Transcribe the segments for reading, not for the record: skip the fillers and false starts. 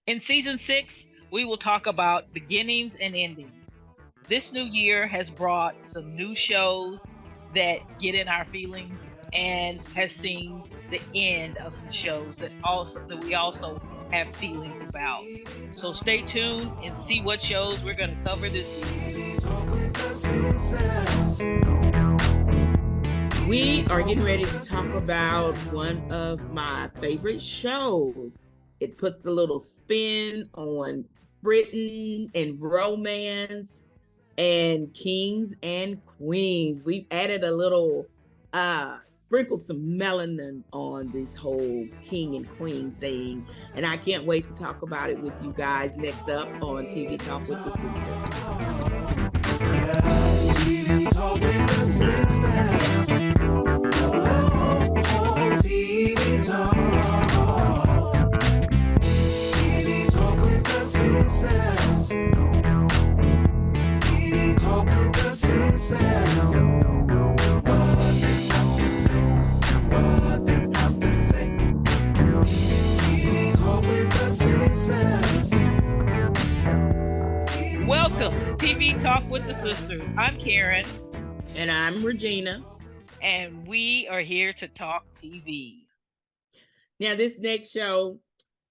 In season 6, we will talk about beginnings and endings. This new year has brought some new shows that get in our feelings and has seen the end of some shows that we also have feelings about. So stay tuned and see what shows we're going to cover this year. We are getting ready to talk about one of my favorite shows. It puts a little spin on Britain and romance and kings and queens. We've added a little sprinkled some melanin on this whole king and queen thing. And I can't wait to talk about it with you guys next up on TV Talk with the Sisters. TV Talk with the Sisters. TV Talk. TV Talk with the Sisters. TV Talk with the Sisters. What they have to say. What they have to say. TV Talk with the Sisters. Welcome to TV Talk with the Sisters. I'm Karen. And I'm Regina. And we are here to talk TV. Now, this next show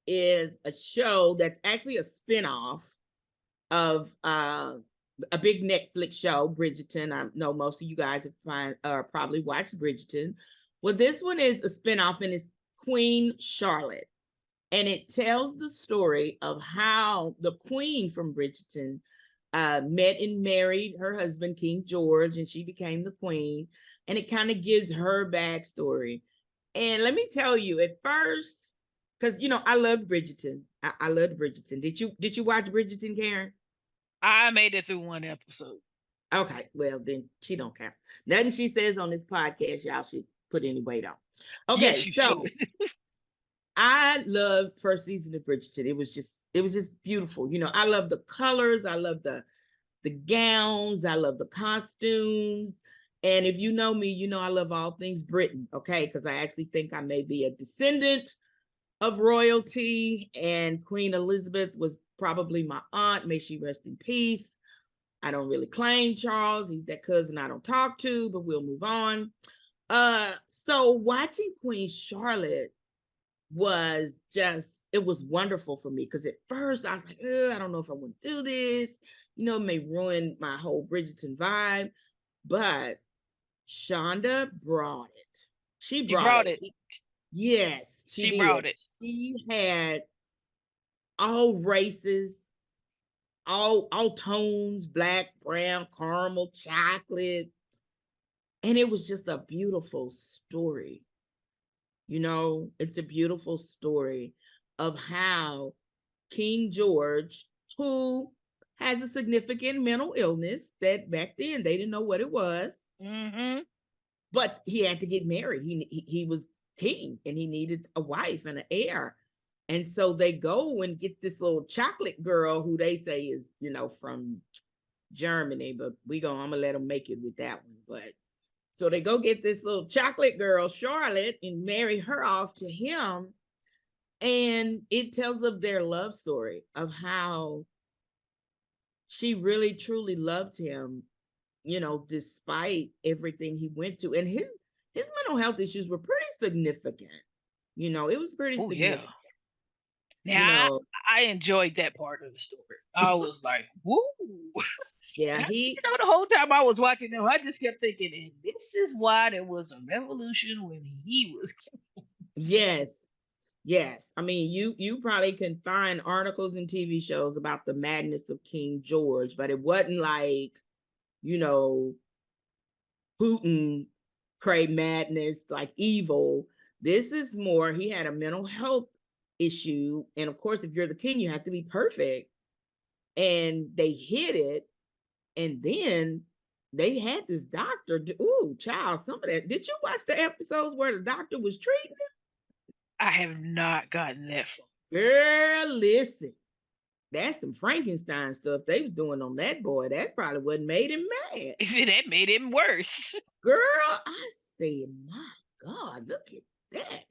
is a show that's actually a spinoff of a big Netflix show, Bridgerton. I know most of you guys have probably watched Bridgerton. Well, this one is a spinoff, and it's Queen Charlotte. And it tells the story of how the queen from Bridgerton met and married her husband, King George, and she became the queen. And it kind of gives her backstory. And let me tell you, at first, because I loved Bridgerton. I loved Bridgerton. Did you watch Bridgerton, Karen? I made it through one episode. Okay, well then she don't count. Nothing she says on this podcast, y'all should put any weight on. Okay, yes, so I loved first season of Bridgerton. It was just beautiful. I love the colors. I love the gowns. I love the costumes. And if you know me, you know I love all things Britain, okay? Because I actually think I may be a descendant of royalty, and Queen Elizabeth was probably my aunt. May she rest in peace. I don't really claim Charles. He's that cousin I don't talk to, but we'll move on. So watching Queen Charlotte it was wonderful for me, because at first I was like, I don't know if I want to do this. It may ruin my whole Bridgerton vibe. But Shonda brought it. She brought it. Yes, she did. Brought it. She had all races, all tones, black, brown, caramel, chocolate. And it was just a beautiful story. It's a beautiful story of how King George, who has a significant mental illness that back then they didn't know what it was. Mm-hmm. But he had to get married. He was king, and he needed a wife and an heir. And so they go and get this little chocolate girl who they say is, from Germany, but I'm gonna let them make it with that one. But so they go get this little chocolate girl, Charlotte, and marry her off to him. And it tells of their love story, of how she really truly loved him, despite everything he went to. And his mental health issues were pretty significant. It was pretty significant. Yeah. Now, I enjoyed that part of the story. I was like, woo. Yeah, the whole time I was watching him, I just kept thinking, and this is why there was a revolution when he was king. Yes. I mean, you probably can find articles and TV shows about the madness of King George, but it wasn't like, Putin cray madness, like evil. This is more, he had a mental health issue. And of course, if you're the king, you have to be perfect. And they hid it. And then they had this doctor. Ooh, child, some of that. Did you watch the episodes where the doctor was treating him? I have not gotten that far. Girl, listen. That's some Frankenstein stuff they was doing on that boy. That probably what made him mad. That made him worse. Girl, I said, my God, look at that.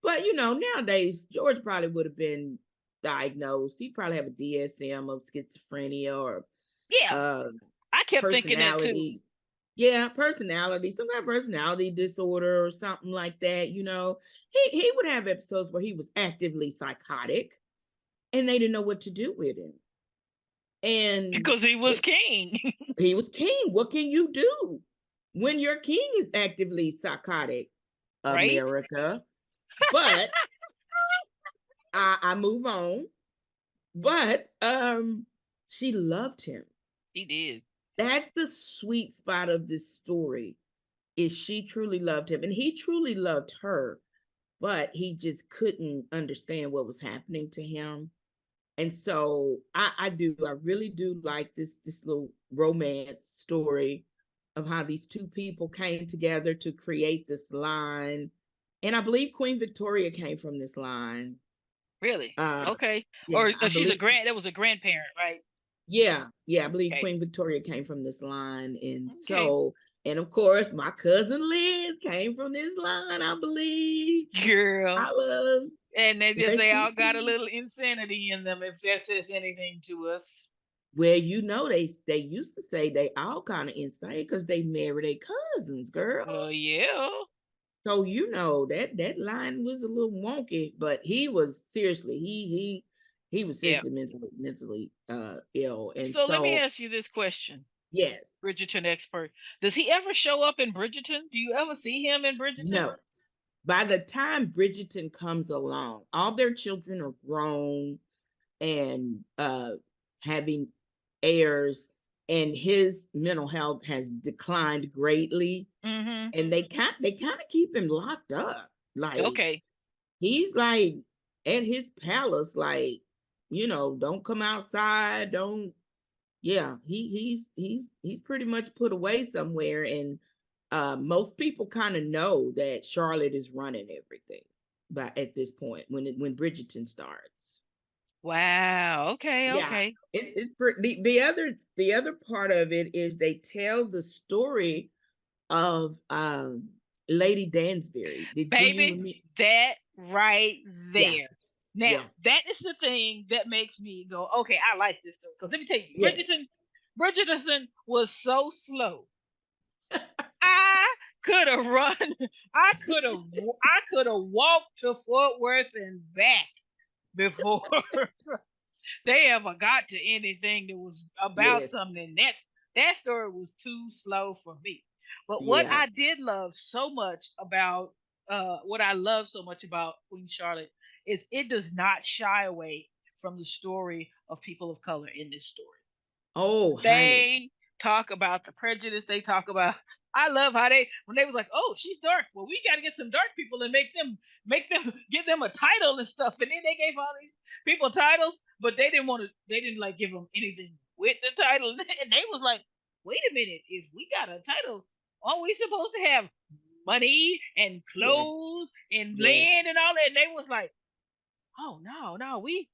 But nowadays George probably would have been diagnosed. He probably have a DSM of schizophrenia or Yeah, uh I kept thinking that too. personality. Yeah, personality, some kind of personality disorder or something like that. He would have episodes where he was actively psychotic, and they didn't know what to do with him. And Because he was king. he was king. What can you do when your king is actively psychotic? Right? America. But I move on. But she loved him. He did. That's the sweet spot of this story, is she truly loved him and he truly loved her, but he just couldn't understand what was happening to him. And so I really do like this little romance story of how these two people came together to create this line. And I believe Queen Victoria came from this line. Really? Uh Okay. yeah, Or I she's a believe. that was a grandparent, right? Yeah, I believe Okay. Queen Victoria came from this line. And Okay. so, and of course, my cousin Liz came from this line, I believe. Girl. I love, And rest they in all got a peace. little insanity in them, if that says anything to us. Where they used to say they all kind of insane because they married their cousins, girl. Well, yeah. So that line was a little wonky, but he was seriously he was Yeah. seriously mentally ill. And So let me so ask you this question, yes, Bridgerton expert. Does he ever show up in Bridgerton? Do you ever see him in Bridgerton? no. By the time Bridgerton comes along, all their children are grown and having heirs, and his mental health has declined greatly. Mm-hmm. And they kind of keep him locked up. Like Okay. he's like at his palace, like, don't come outside, don't. Yeah, he's pretty much put away somewhere. And most people kind of know that Charlotte is running everything, but at this point, when Bridgerton starts. Wow. Okay. Yeah, Okay. it's pretty. The other part of it is they tell the story of Lady Dansbury. Do you Baby, remember? that right Yeah, there. Now, yeah, that is the thing that makes me go, okay, I like this story. Because let me tell you, yes, Bridgerton was so slow. I could have run. I could have walked to Fort Worth and back before they ever got to anything that was about yes, something. That story was too slow for me. But yeah. what I love so much about Queen Charlotte is it does not shy away from the story of people of color in this story. Oh, honey, They talk about the prejudice. They talk about. I love how when they was like, "Oh, she's dark. Well, we got to get some dark people and make them give them a title and stuff." And then they gave all these people titles, but they didn't want to. They didn't like give them anything with the title, and they was like, "Wait a minute! If we got a title, aren't we supposed to have money and yes, clothes and yes, land and all that?" And they was like, "Oh no, we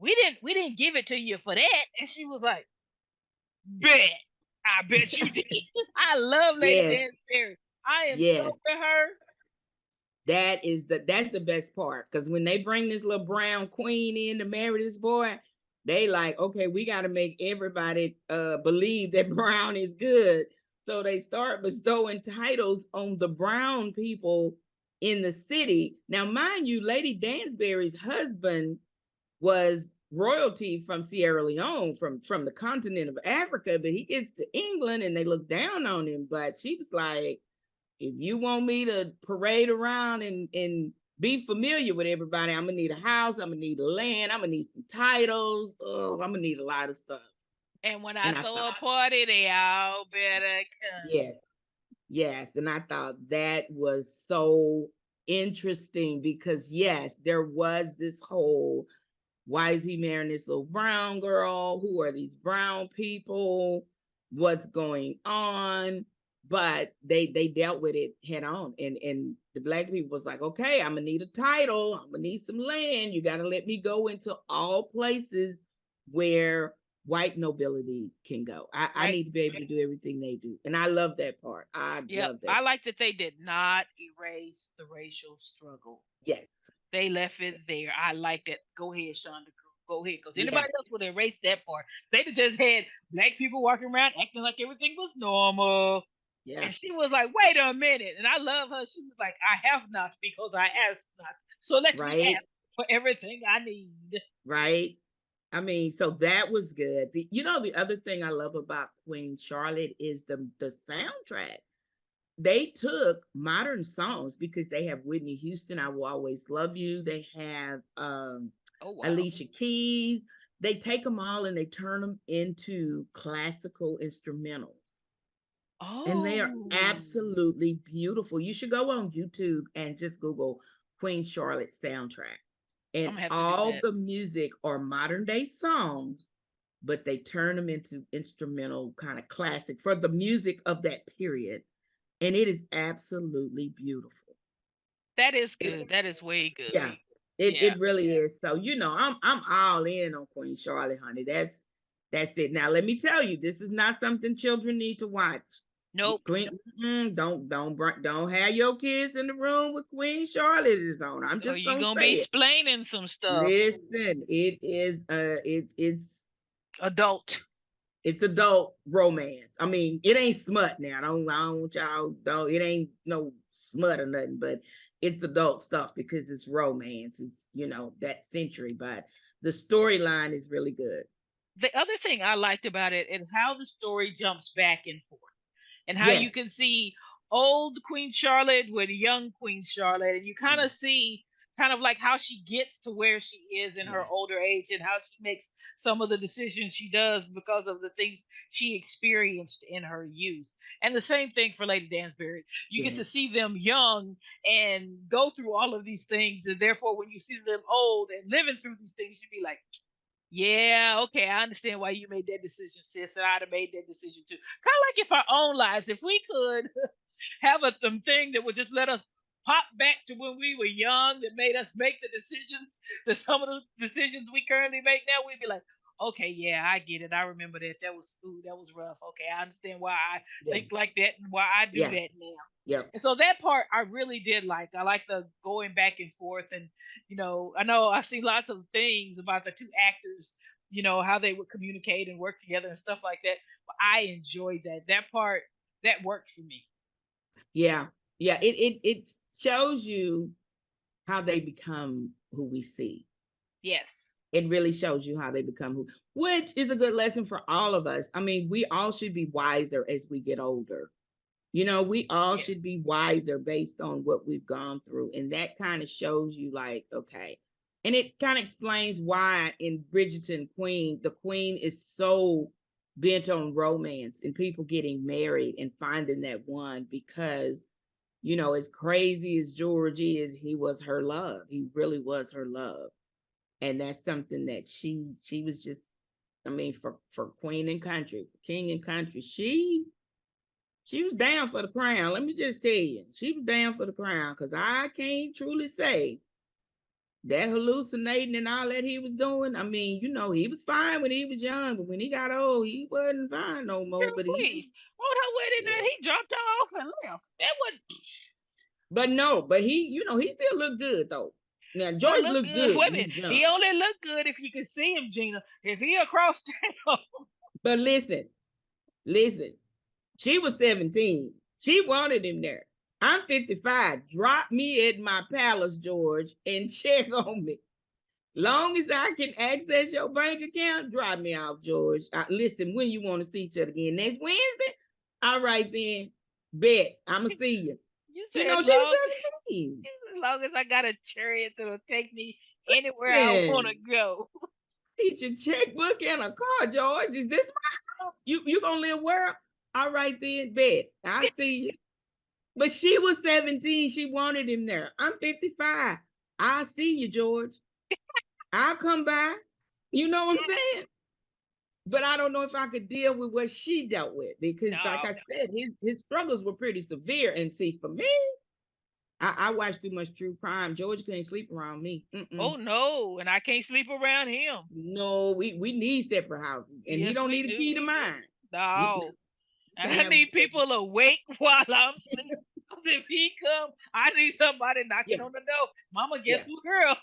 didn't give it to you for that." And she was like, Bet. I bet you did. I love Lady yes, Danceberry. I am so yes. for her. That's the best part, because when they bring this little brown queen in to marry this boy, they like, okay, we got to make everybody believe that brown is good. So they start bestowing titles on the brown people in the city. Now, mind you, Lady Dansbury's husband was royalty from Sierra Leone, from the continent of Africa, but he gets to England and they look down on him. But she was like, if you want me to parade around and be familiar with everybody, I'm gonna need a house, I'm gonna need a land, I'm gonna need some titles. Oh, I'm gonna need a lot of stuff. And when I And I throw a thought, party, they all better come. yes, yes. And I thought that was so interesting because yes, there was this whole, why is he marrying this little brown girl? Who are these brown people? What's going on? But they dealt with it head on. And the black people was like, okay, I'm gonna need a title, I'm gonna need some land. You gotta let me go into all places where white nobility can go. I Right? need to be able to do everything they do. And I love that part. I Yep. love that. I like that they did not erase the racial struggle. Yes. They left it there. I like that. Go ahead, Shonda go ahead. Because Yeah, anybody else would erase that part. They'd have just had black people walking around acting like everything was normal. yeah, And she was like, wait a minute. And I love her. She was like, I have not because I asked not. So let me right, ask for everything I need. right. I mean, so that was good. The other thing I love about Queen Charlotte is the soundtrack. They took modern songs because they have Whitney Houston, I Will Always Love You. They have Oh, wow. Alicia Keys. They take them all and they turn them into classical instrumentals. And they are Oh, absolutely beautiful. You should go on YouTube and just Google Queen Charlotte soundtrack. I'm And going to have to do all that. the music are modern day songs, but they turn them into instrumental kind of classic for the music of that period. And it is absolutely beautiful. That is good. It- That is way good. yeah, it, Yeah. it really is. So, I'm all in on Queen Charlotte, honey. That's it. Now let me tell you, this is not something children need to watch. Nope. Queen, don't have your kids in the room with Queen Charlotte is on. I'm Or just you gonna going to say be it. explaining some stuff. Listen, it is Adult. it's adult romance. I mean, it ain't smut now. I don't want y'all don't it ain't no smut or nothing, but it's adult stuff because it's romance. It's that century, but the storyline is really good. The other thing I liked about it is how the story jumps back and forth, and how you Yes. can see old Queen Charlotte with young Queen Charlotte, and you kind of see kind of like how she gets to where she is in her Yes. older age and how she makes some of the decisions she does because of the things she experienced in her youth. And the same thing for Lady Dansbury. You get to Yes. see them young and go through all of these things, and therefore when you see them old and living through these things, you'd be like, yeah, okay, I understand why you made that decision, sis, and I'd have made that decision too. Kind of like if our own lives, if we could have a thing that would just let us pop back to when we were young, that made us make the decisions, that some of the decisions we currently make now, we'd be like, okay, yeah, I get it. I remember that. That was ooh, that was rough. Okay, I understand why I Yeah. think like that and why I do Yeah. that now. Yep. And so that part I really did like. I like the going back and forth, and I know I've seen lots of things about the two actors, how they would communicate and work together and stuff like that. But I enjoyed that. That part that worked for me. Yeah. Yeah. It shows you how they become who we see. Yes. It really shows you how they become who, which is a good lesson for all of us. I mean, we all should be wiser as we get older. We all should Yes. be wiser based on what we've gone through. And that kind of shows you, like, okay. And it kind of explains why in Bridgerton Queen, the queen is so bent on romance and people getting married and finding that one because, as crazy as George is, he was her love. He really was her love. And that's something that she was just, I mean, for queen and country, for king and country, she was down for the crown. Let me just tell you, she was down for the crown because I can't truly say that hallucinating and all that he was doing. I mean, he was fine when he was young, but when he got old, he wasn't fine no more. Girl, But he was, please. On her wedding yeah. night, he dropped her off and left. That would But no, but he still looked good though. Now well George look looked good. good Wait a when he minute. was He young. only looked good if you could see him, Gina. If he across town. But listen, she was 17. She wanted him there. I'm 55. Drop me at my palace, George, and check on me. Long as I can access your bank account, drop me off, George. Listen, when you want to see each other again? Next Wednesday? All right, then. Bet. I'm going to see you. You You say know, as she was long 17. as long as I got a chariot that'll take me anywhere I want to Listen, go. need your checkbook and a car, George. Is this my house? You going to live where? All right, then. Bet. I see you. But she was 17. She wanted him there. I'm 55. I'll see you, George. I'll come by. You know what I'm saying? But I don't know if I could deal with what she dealt with because, like No. I said, his struggles were pretty severe. And see, for me, I watched too much true crime. George couldn't sleep around me. Oh no, and I can't sleep around him. No, we need separate houses, and he Yes, don't we need a do. key to mine. We No. And can't I have. need people awake while I'm asleep. 'Cause if he come, I need somebody knocking Yeah, on the door. Mama, guess yeah. who girl?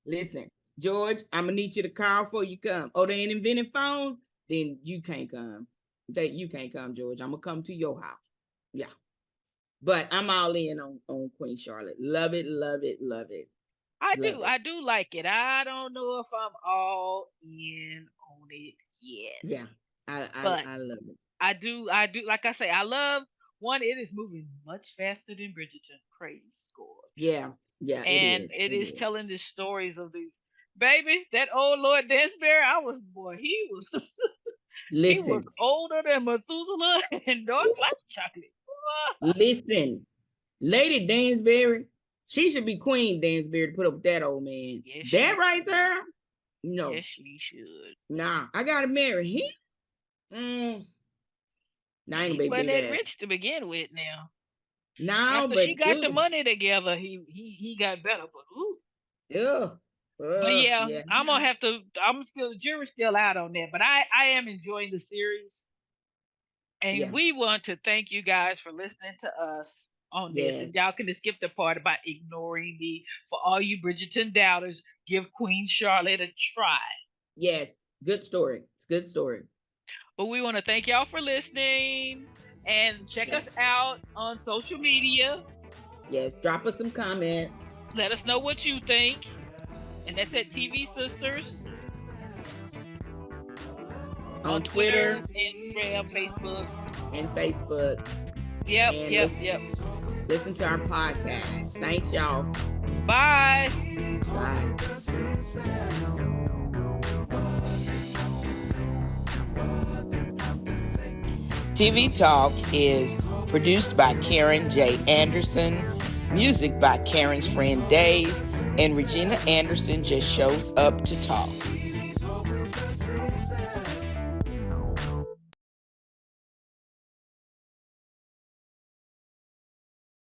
Listen. George, I'm gonna need you to call before you come. Oh, they ain't inventing phones? Then you can't come. You can't come, George. I'm gonna come to your house. Yeah. But I'm all in on Queen Charlotte. Love it, love it, love it. Love it. I do like it. I don't know if I'm all in on it yet. Yeah. But I love it. I do, like I say, I love one, it is moving much faster than Bridgerton. Praise God. Yeah. Yeah. And it is telling the stories of these baby, that old Lord Dansbury, he was he Listen, was older than Methuselah and dark like chocolate. listen, Lady Dansbury, she should be Queen Dansbury to put up with that old man. Yes, that she right should. there? No. Yes, she should. Nah, I gotta marry him. Nah, I ain't He gonna wasn't do that that. rich to begin with now. No, After but she got the money together, he got better. But ooh. Yeah. But yeah, I'm gonna have to. The jury's still out on that. But I am enjoying the series, and Yeah. we want to thank you guys for listening to us on this. Yes. And y'all can skip the part about ignoring me. For all you Bridgerton doubters, give Queen Charlotte a try. Yes, good story. It's a good story. But we want to thank y'all for listening, and check us out on social media. Yes, drop us some comments. Let us know what you think. And that's at TV Sisters. On Twitter, Instagram, Facebook. And Facebook. Yep, and yep. Listen to our podcast. Thanks, y'all. Bye. Bye. TV Talk is produced by Karen J. Anderson, music by Karen's friend Dave, and Regina Anderson just shows up to talk.